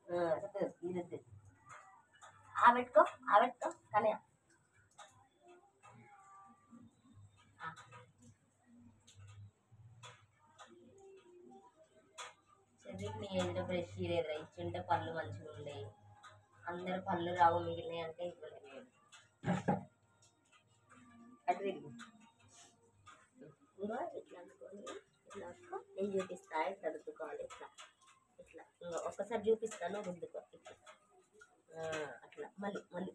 ఇది ఆబెట్టుకో ఆబెట్టుకో కానీ చెర్రీకి నీ ఏజ్లో బ్రష్ ఇదేదిరా ఇచ్చుంటే పళ్ళు మంచిగా ఉండేవి. అందరు పళ్ళు రావు మిగిలినాయి అంటే ఇవ్వలేదు. అటు తిరిగి ఇంకో ఇట్లా అనుకోని ఇట్లా అనుకో, నేను చూపిస్తా ఇట్లా రుద్దుకోవాలి. ఇట్లా ఇట్లా ఇంకో ఒక్కసారి చూపిస్తాను రుద్దుకో ఇట్లా అట్లా మళ్ళీ మళ్ళీ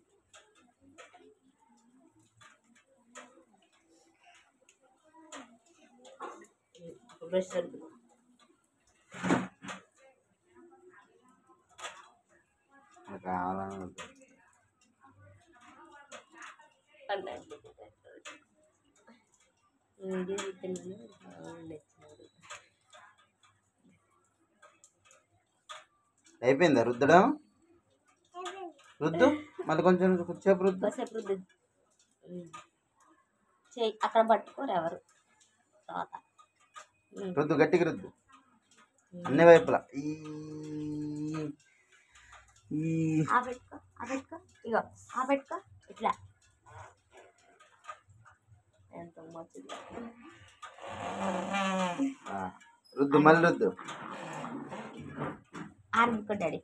బ్రష్ రుద్దుకో. వీడియో అయిపోయిందా రుద్దడం? రుద్దు మళ్ళీ కొంచెం కొద్దిసేపు రుద్దు. కొద్దిసేపు రుద్దు చెయ్యి అక్కడ పట్టుకోరు ఎవరు. తర్వాత రుద్దు గట్టిగా రుద్దు అన్ని వైపులా. ఆబెట్టుకో ఆబెట్టుకో ఇగో ఆబెట్టుకో ఇట్లా ఎంత మంచిది. రుద్దు మళ్ళీ రుద్దు. ఆరుకో డాడీ.